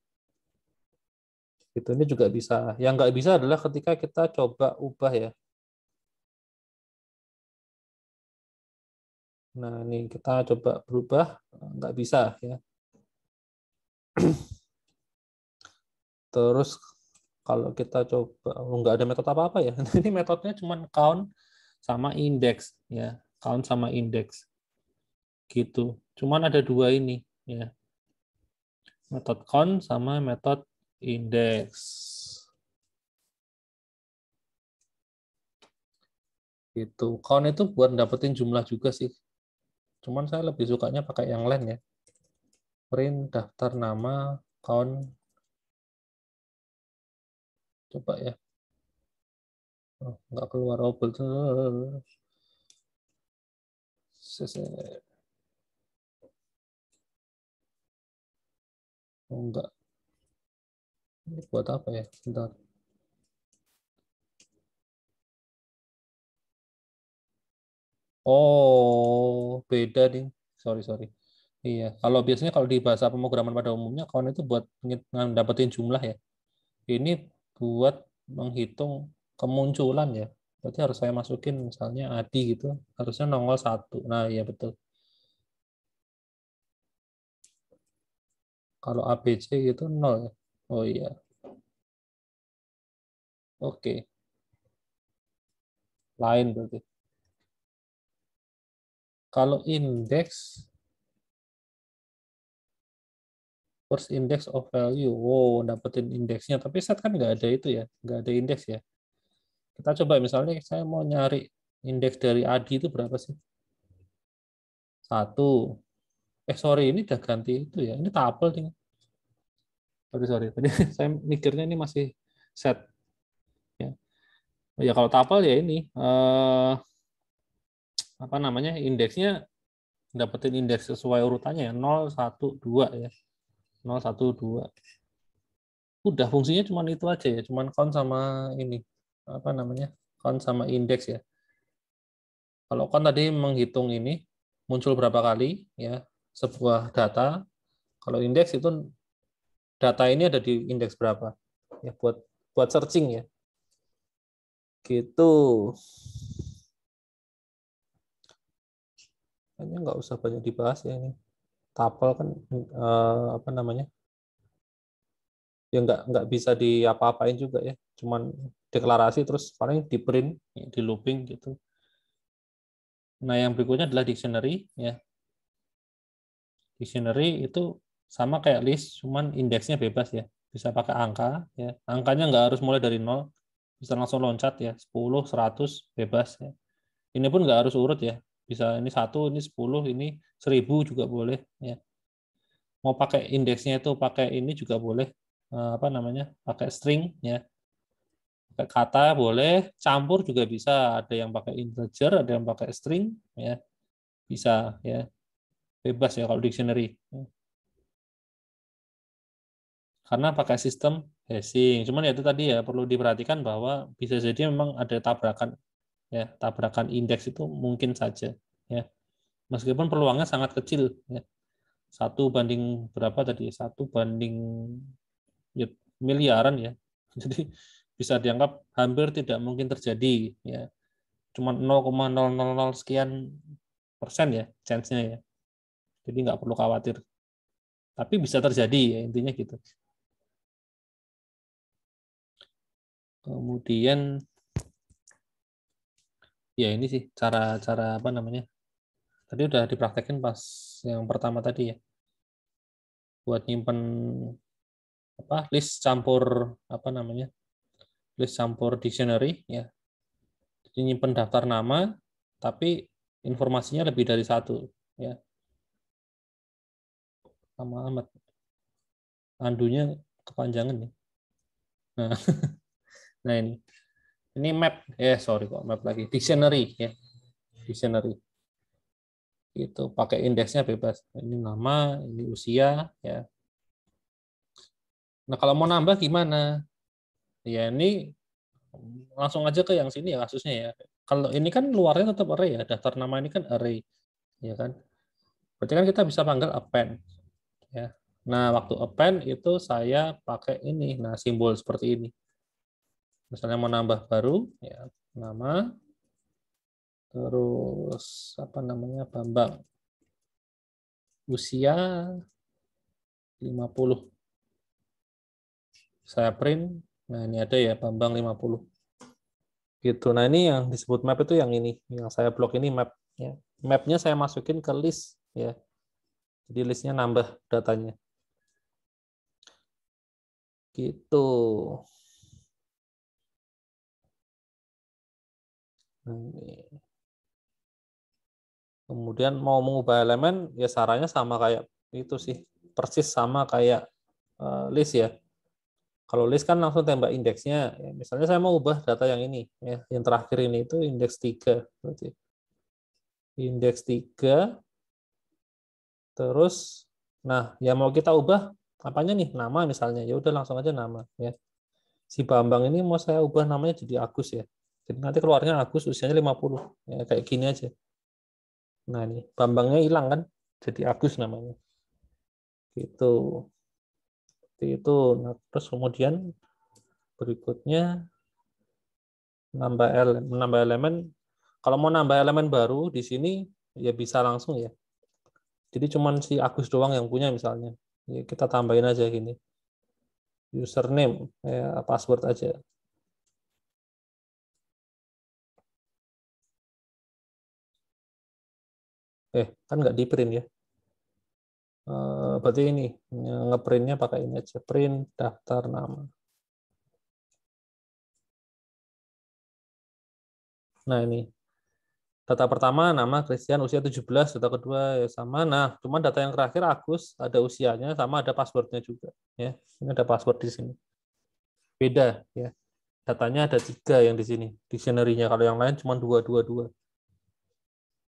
Gitu, ini juga bisa. Yang nggak bisa adalah ketika kita coba ubah ya. Nah, ini kita coba berubah, nggak bisa ya. Terus kalau kita coba, nggak ada metode apa-apa ya. Ini metodenya cuma count sama indeks ya. Count sama indeks. Gitu. Cuman ada dua ini ya. Metode count sama metode indeks. Gitu. Count itu buat dapetin jumlah juga sih. Cuman saya lebih sukanya pakai yang lain ya. Print daftar nama count. Coba ya. Oh, nggak keluar. Oh, betul. Oh, enggak. Ini buat apa ya? Bentar. Oh, beda nih. Sorry, sorry. Iya, kalau biasanya kalau di bahasa pemrograman pada umumnya, count itu buat dapetin jumlah ya. Ini buat menghitung kemunculan ya. Berarti harus saya masukin misalnya Adi gitu, harusnya nongol 1. Nah, iya betul. Kalau ABC gitu 0 ya. Oh iya. Oke, lain berarti. Kalau indeks first index of value. Wow, dapetin indeksnya. Tapi set kan nggak ada itu ya. Nggak ada indeks ya. Kita coba misalnya saya mau nyari indeks dari Adi itu berapa sih? 1. Sorry, ini udah ganti itu ya. Ini tabel nih. Sorry, sorry. Tadi saya mikirnya ini masih set. Ya, ya kalau tabel ya ini. Apa namanya? Indeksnya dapetin indeks sesuai urutannya ya. 0, 1, 2 ya. 0, 1, 2. Udah fungsinya cuma itu aja ya. Cuman count sama ini. Apa namanya? Count sama indeks ya. Kalau kan tadi menghitung ini muncul berapa kali ya sebuah data. Kalau indeks itu data ini ada di indeks berapa ya buat searching ya. Gitu. Ini nggak usah banyak dibahas ya ini. Tuple kan apa namanya? Ya nggak bisa diapa-apain juga ya. Cuman deklarasi terus paling di print, di looping gitu. Nah, yang berikutnya adalah dictionary ya. Dictionary itu sama kayak list, cuman indeksnya bebas ya. Bisa pakai angka ya. Angkanya nggak harus mulai dari 0, bisa langsung loncat ya, 10, 100 bebas ya. Ini pun nggak harus urut ya. Bisa ini 1, ini 10, ini 1000 juga boleh ya. Mau pakai indeksnya itu pakai ini juga boleh, apa namanya? Pakai string ya. Pakai kata boleh, campur juga bisa. Ada yang pakai integer, ada yang pakai string ya. Bisa ya. Bebas ya kalau dictionary. Karena pakai sistem hashing. Cuman ya itu tadi ya perlu diperhatikan bahwa bisa jadi memang ada tabrakan ya, tabrakan indeks itu mungkin saja ya. Meskipun peluangnya sangat kecil ya. 1 banding berapa tadi? 1 banding ya, miliaran ya. Jadi bisa dianggap hampir tidak mungkin terjadi ya. Cuma 0,000 sekian persen ya chance-nya ya. Jadi nggak perlu khawatir. Tapi bisa terjadi ya intinya gitu. Kemudian ya ini sih cara-cara apa namanya? Tadi udah dipraktekin pas yang pertama tadi ya. Buat nyimpen apa list campur apa namanya? List campur dictionary ya. Jadi nyimpen daftar nama tapi informasinya lebih dari 1 ya. Lama amat. Andunya kepanjangan nih. Nah, nah ini. Ini map. Sorry kok map lagi. Dictionary ya. Dictionary. Itu pakai indeksnya bebas. Ini nama, ini usia ya. Nah, kalau mau nambah gimana? Ya ini langsung aja ke yang sini ya kasusnya ya. Kalau ini kan luarnya tetap array ya, daftar nama ini kan array, ya kan. Berarti kan kita bisa panggil append, ya. Nah, waktu append itu saya pakai ini, nah simbol seperti ini. Misalnya mau nambah baru, ya nama, terus apa namanya Bambang, usia 50. Saya print, nah ini ada ya Bambang 50. Gitu. Nah ini yang disebut map itu yang ini, yang saya blok ini map. Ya. Mapnya saya masukin ke list, ya. Jadi listnya nambah datanya. Gitu. Nah, kemudian mau mengubah elemen, ya sarannya sama kayak itu sih, persis sama kayak list ya. Kalau list kan langsung tembak indeksnya. Ya, misalnya saya mau ubah data yang ini, ya, yang terakhir ini itu indeks 3. Berarti indeks 3, terus, nah, ya mau kita ubah apanya nih? Nama misalnya. Ya udah langsung aja nama. Ya. Si Bambang ini mau saya ubah namanya jadi Agus ya. Jadi nanti keluarnya Agus usianya 50. Ya, kayak gini aja. Nah ini Bambangnya hilang kan, jadi Agus namanya. Gitu. Seperti itu. Nah, terus kemudian berikutnya menambah elemen. Kalau mau nambah elemen baru di sini ya bisa langsung ya. Jadi cuman si Agus doang yang punya misalnya. Ya, kita tambahin aja gini. Username, ya, password aja. Kan nggak di print ya. Berarti ini ngeprintnya pakai ini aja, print daftar nama. Nah ini data pertama nama Christian usia 17, data kedua ya sama. Nah cuman data yang terakhir Agus ada usianya sama ada passwordnya juga ya. Ini ada password di sini, beda ya, datanya ada 3 yang di sini dictionary-nya, kalau yang lain cuma 2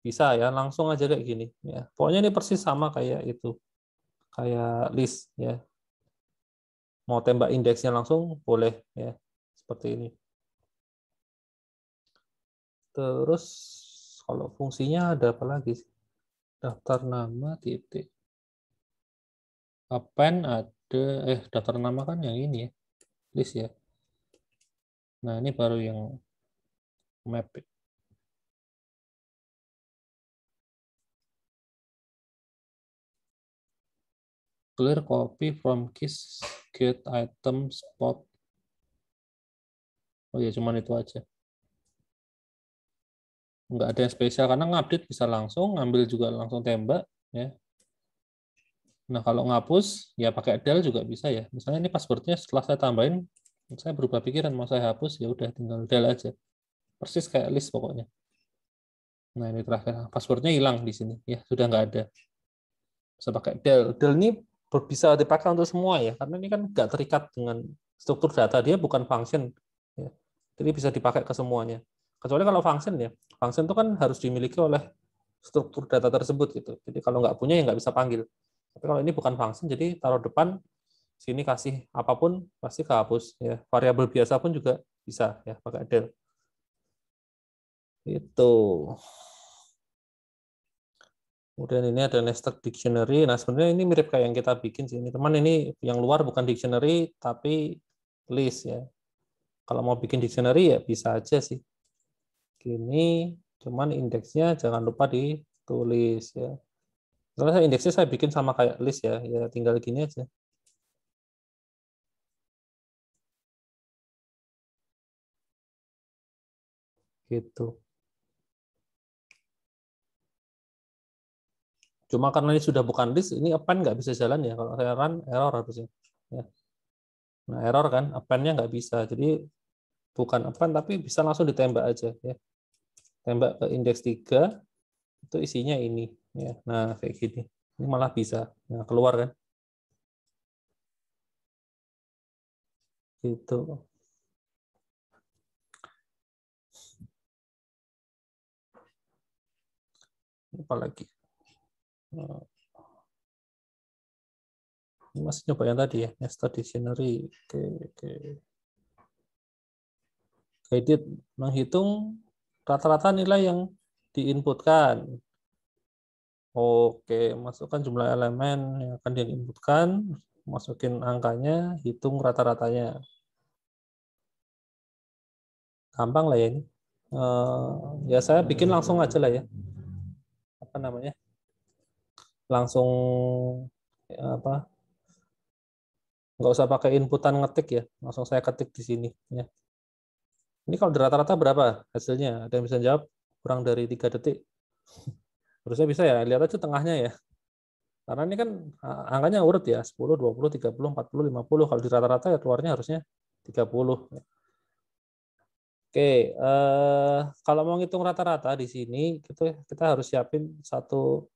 bisa ya langsung aja kayak gini ya. Pokoknya ini persis sama kayak itu, kayak list ya. Mau tembak indeksnya langsung boleh ya, seperti ini. Terus kalau fungsinya ada apa lagi sih? Daftar nama titik. Append ada, daftar nama kan yang ini ya, list ya. Nah ini baru yang map. Clear copy from keys, get item, spot. Oh ya, cuman itu aja. Nggak ada yang spesial karena ngupdate bisa langsung, ngambil juga langsung tembak. Ya. Nah, kalau ngapus, ya pakai del juga bisa ya. Misalnya ini passwordnya setelah saya tambahin, saya berubah pikiran, mau saya hapus, ya udah tinggal del aja. Persis kayak list pokoknya. Nah, ini terakhir. Passwordnya hilang di sini. Ya, sudah nggak ada. Bisa pakai del. Del ini bisa dipakai untuk semua ya, karena ini kan nggak terikat dengan struktur data. Dia bukan function. Ya. Jadi bisa dipakai ke semuanya. Kecuali kalau function ya. Function itu kan harus dimiliki oleh struktur data tersebut gitu. Jadi kalau nggak punya ya nggak bisa panggil. Tapi kalau ini bukan function, jadi taruh depan, sini kasih apapun pasti kehapus. Ya. Variabel biasa pun juga bisa ya pakai del. Itu. Kemudian ini ada nested dictionary. Nah, sebenarnya ini mirip kayak yang kita bikin sih. Ini teman, ini yang luar bukan dictionary tapi list ya. Kalau mau bikin dictionary ya bisa aja sih. Gini, cuman indeksnya jangan lupa ditulis ya. Soalnya indeksnya saya bikin sama kayak list ya. Ya tinggal gini aja. Gitu. Cuma karena ini sudah bukan list, ini append nggak bisa jalan ya. Kalau saya run, error harusnya. Ya. Nah, error kan, append-nya nggak bisa. Jadi bukan append, tapi bisa langsung ditembak aja. Ya. Tembak ke indeks 3, itu isinya ini. Ya. Nah, kayak gini. Ini malah bisa. Nah, keluar kan. Gitu. Apalagi. Nah, ini masih coba yang tadi ya. Nested dictionary. Oke, oke. Guided menghitung rata-rata nilai yang diinputkan. Oke, masukkan jumlah elemen yang akan diinputkan, masukin angkanya, hitung rata-ratanya. Gampang lah ya ini. Ya saya bikin langsung aja lah ya. Apa namanya? Langsung apa? Nggak usah pakai inputan ngetik ya. Langsung saya ketik di sini. Ya. Ini kalau di rata-rata berapa hasilnya? Ada yang bisa jawab? Kurang dari 3 detik. Harusnya bisa ya. Lihat aja tengahnya ya. Karena ini kan angkanya urut ya, 10, 20, 30, 40, 50. Kalau di rata-rata ya keluarnya harusnya 30. Oke, kalau mau ngitung rata-rata di sini kita harus siapin satu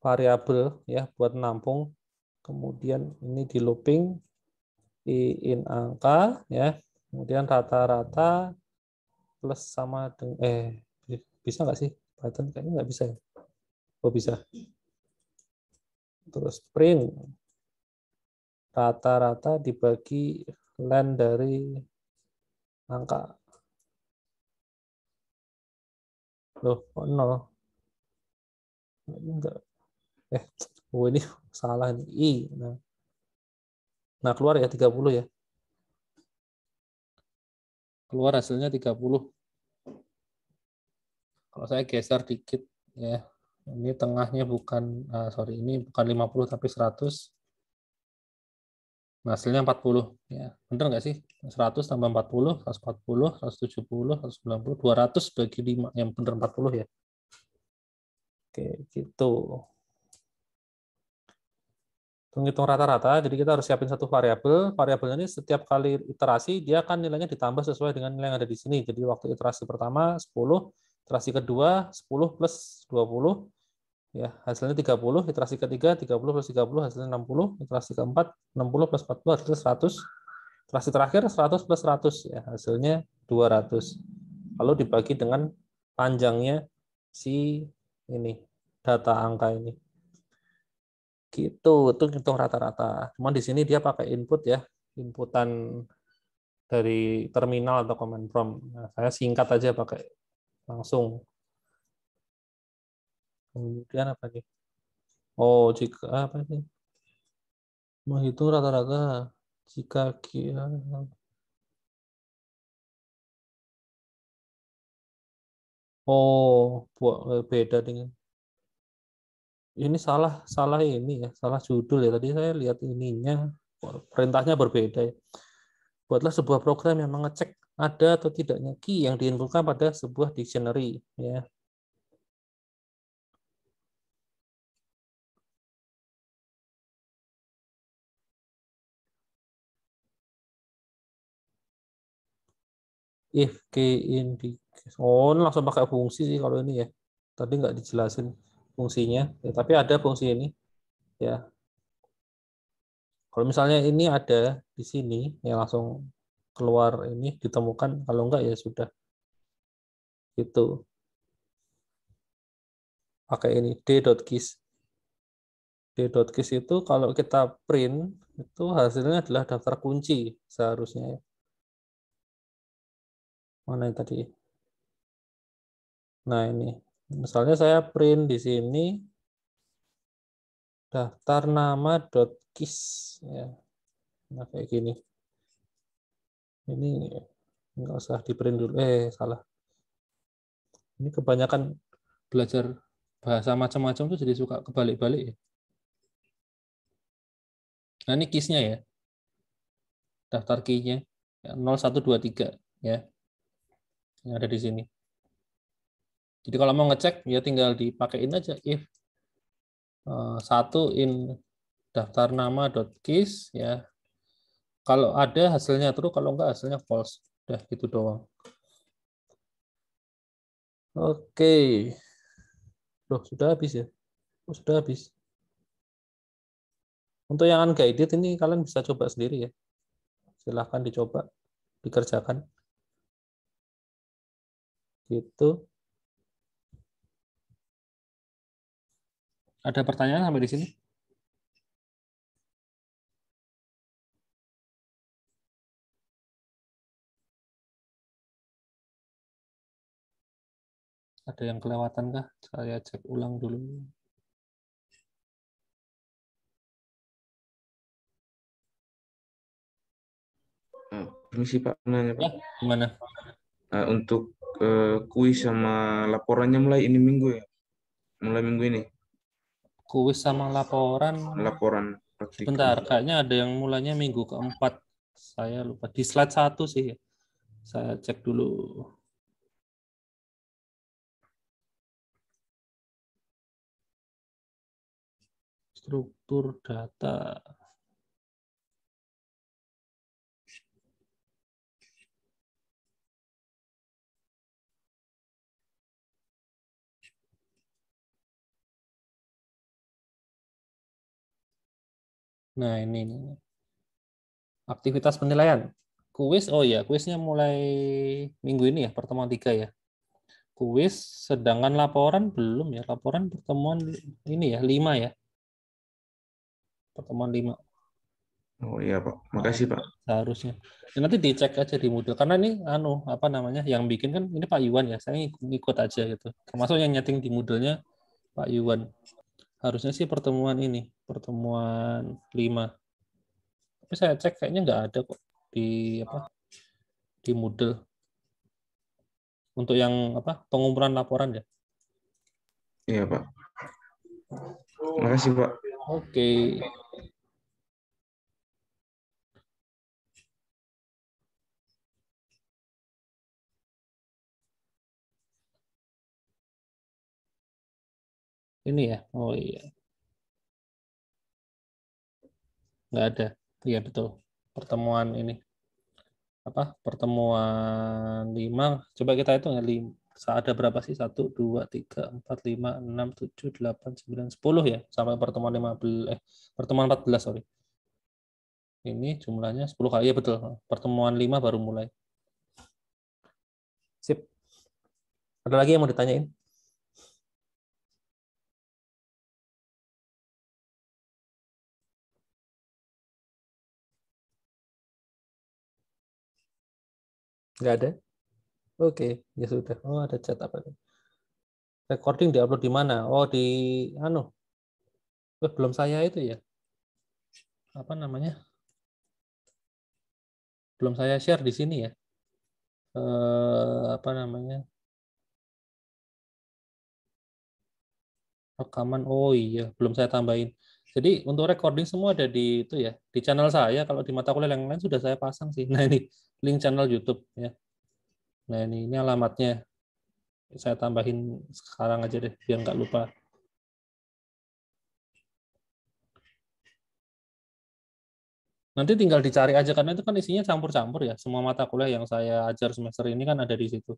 variabel ya buat nampung. Kemudian ini di looping, in angka ya. Kemudian rata-rata plus sama dengan bisa nggak sih? Python kayaknya nggak bisa ya. Oh bisa. Terus print rata-rata dibagi len dari angka. Loh, kok nol? Enggak. Oh ini salah nih. I. Nah, keluar ya 30 ya. Keluar hasilnya 30. Kalau saya geser dikit ya. Ini tengahnya bukan sorry, ini bukan 50 tapi 100. Nah, hasilnya 40 ya. Bener nggak sih? 100 tambah 40, 140, 170, 190, 200 bagi 5 yang bener 40 ya. Oke, gitu. Menghitung rata-rata, jadi kita harus siapin satu variabel. Variabel ini setiap kali iterasi, dia akan nilainya ditambah sesuai dengan nilai yang ada di sini. Jadi waktu iterasi pertama 10, iterasi kedua 10 plus 20, ya hasilnya 30, iterasi ketiga 30 plus 30 hasilnya 60, iterasi keempat 60 plus 40 hasilnya 100, iterasi terakhir 100 plus 100, ya hasilnya 200. Lalu dibagi dengan panjangnya si ini, data angka ini. Gitu, itu hitung rata-rata. Cuman di sini dia pakai input ya, inputan dari terminal atau command prompt. Nah, saya singkat aja pakai langsung. Kemudian apa nih? Oh, jika apa sih? Menghitung rata-rata jika kira. Oh, beda dengan. ini salah ini ya, salah judul ya. Tadi saya lihat ininya perintahnya berbeda ya. Buatlah sebuah program yang mengecek ada atau tidaknya key yang diinputkan pada sebuah dictionary ya. If key indicates. Oh, ini langsung pakai fungsi sih kalau ini ya. Tadi nggak dijelasin fungsinya, ya, tapi ada fungsi ini ya. Kalau misalnya ini ada di sini, ya langsung keluar ini ditemukan. Kalau enggak ya sudah itu pakai ini d.keys. D.keys itu kalau kita print itu hasilnya adalah daftar kunci seharusnya. Mana yang tadi? Nah ini, misalnya saya print di sini daftar nama .keys ya. Nah kayak gini. Ini nggak usah di print dulu. Salah. Ini kebanyakan belajar bahasa macam-macam tuh jadi suka kebalik-balik ya. Nah ini keysnya ya, daftar key-nya 0123 ya, yang ada di sini. Jadi kalau mau ngecek ya tinggal dipakein aja if satu in daftar nama .keys ya. Kalau ada hasilnya true, kalau enggak hasilnya false. Udah gitu doang. Oke. Loh, sudah habis ya? Oh, sudah habis. Untuk yang unguided ini kalian bisa coba sendiri ya. Silahkan dicoba, dikerjakan. Gitu. Ada pertanyaan sampai di sini? Ada yang kelewatan kah? Saya cek ulang dulu. Permisi Pak, nanya Pak. Ya, gimana? Untuk kuis sama laporannya mulai ini minggu ya? Mulai minggu ini, Kuis sama laporan. laporan praktikum. Sebentar, kayaknya ada yang mulanya minggu keempat. Saya lupa. Di slide 1 sih. Saya cek dulu. Struktur data. Nah, ini. Aktivitas penilaian. Kuis, oh ya, kuisnya mulai minggu ini ya, pertemuan 3 ya. Kuis, sedangkan laporan belum ya. Laporan pertemuan ini ya, 5 ya. Pertemuan 5. Oh iya Pak, makasih Pak. Seharusnya. Ya, nanti dicek aja di Moodle. Karena ini apa namanya, yang bikin kan ini Pak Iwan ya. Saya ngikut aja gitu. Termasuk yang nyeting di Moodle-nya Pak Iwan. Harusnya sih pertemuan ini, pertemuan 5. Tapi saya cek kayaknya nggak ada kok di di Moodle untuk yang pengumpulan laporan ya. Iya Pak, makasih Pak. Oke. Ini ya. Oh iya. Nggak ada. Iya betul. Pertemuan ini. Pertemuan 5. Coba kita hitung ya. Ada berapa sih? 1, 2, 3, 4, 5, 6, 7, 8, 9, 10 ya. Sampai pertemuan 15. Pertemuan 14, sorry. Ini jumlahnya 10 kali. Ya betul. Pertemuan 5 baru mulai. Sip. Ada lagi yang mau ditanyain? Nggak ada? Oke, ya sudah. Oh, ada chat apa nih? Recording diupload di mana? Oh, di belum saya itu ya. Apa namanya? Belum saya share di sini ya. Apa namanya? Rekaman. Oh iya, belum saya tambahin. Jadi untuk recording semua ada di itu ya, di channel saya. Kalau di mata kuliah yang lain sudah saya pasang sih. Nah ini link channel YouTube ya. Nah ini alamatnya. Saya tambahin sekarang aja deh biar nggak lupa. Nanti tinggal dicari aja karena itu kan isinya campur-campur ya. Semua mata kuliah yang saya ajar semester ini kan ada di situ.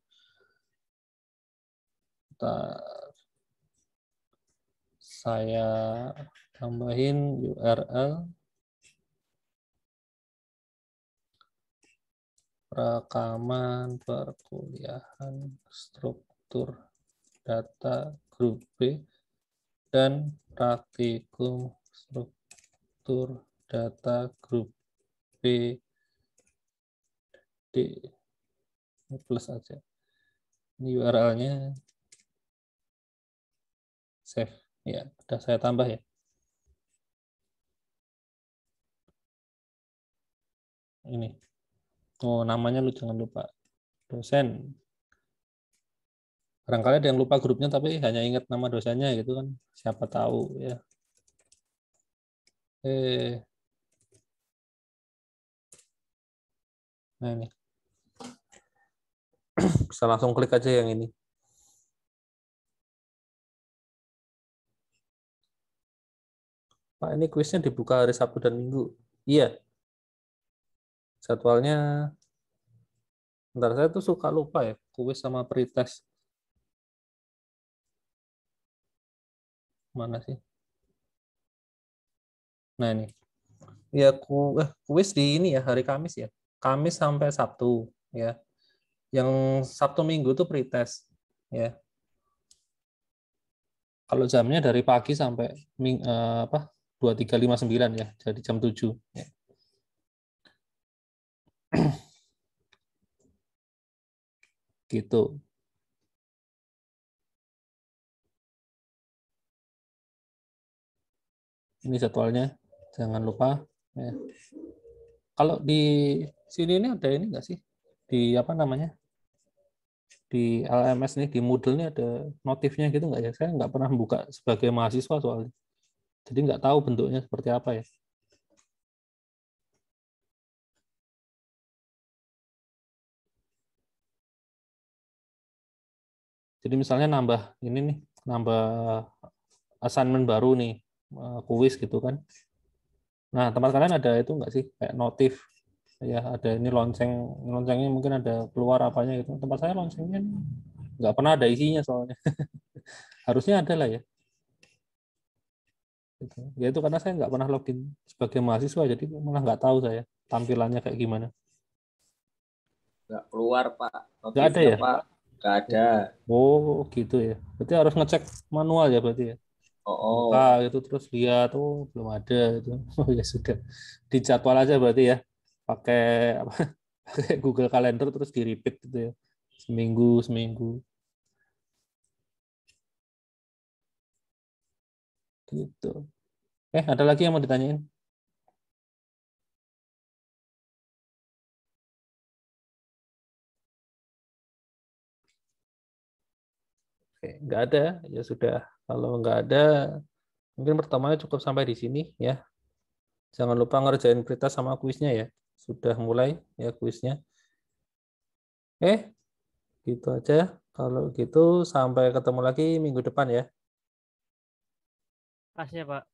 Saya tambahin URL rekaman perkuliahan struktur data grup B dan praktikum struktur data grup B D plus aja. Ini URL-nya save. Ya, sudah saya tambah ya. Ini. Oh, namanya lu jangan lupa. Dosen. Barangkali ada yang lupa grupnya tapi hanya ingat nama dosennya gitu kan. Siapa tahu ya. Nah ini. Bisa langsung klik aja yang ini. Pak, ini kuisnya dibuka hari Sabtu dan Minggu. Iya. Jadwalnya, bentar, saya tuh suka lupa ya, kuis sama pretest. Mana sih? Nah ini. Ya, kuis di ini ya, hari Kamis ya. Kamis sampai Sabtu ya. Yang Sabtu Minggu tuh pretest ya. Kalau jamnya dari pagi sampai 23.59 ya, jadi jam 7 ya. Gitu. Ini jadwalnya, jangan lupa ya. Kalau di sini ini ada ini nggak sih? Di apa namanya? Di LMS nih, di Moodle nih ada notifnya gitu nggak ya? Saya nggak pernah buka sebagai mahasiswa soalnya. Jadi nggak tahu bentuknya seperti apa ya. Jadi misalnya nambah ini nih, nambah assignment baru nih, kuis gitu kan. Nah, tempat kalian ada itu nggak sih? Kayak notif, ya ada ini loncengnya mungkin ada keluar apanya gitu. Tempat saya loncengnya nggak pernah ada isinya soalnya. Harusnya ada lah ya. Gitu. Ya itu karena saya nggak pernah login sebagai mahasiswa, jadi malah nggak tahu saya tampilannya kayak gimana. Nggak keluar, Pak. Nggak ada Notifnya, ya? Pak. Nggak ada. Oh gitu ya. Berarti harus ngecek manual ya berarti ya. Buka Oh, itu terus lihat, oh belum ada itu. Oh ya sudah. Dijadwal aja berarti ya. Pakai apa? Pakai Google Calendar terus di repeat gitu ya. Seminggu seminggu gitu. Ada lagi yang mau ditanyain? Oke, nggak ada ya sudah. Kalau nggak ada, mungkin pertamanya cukup sampai di sini ya. Jangan lupa ngerjain berita sama kuisnya ya. Sudah mulai ya kuisnya. Gitu aja. Kalau gitu sampai ketemu lagi minggu depan ya. Pasnya, Pak.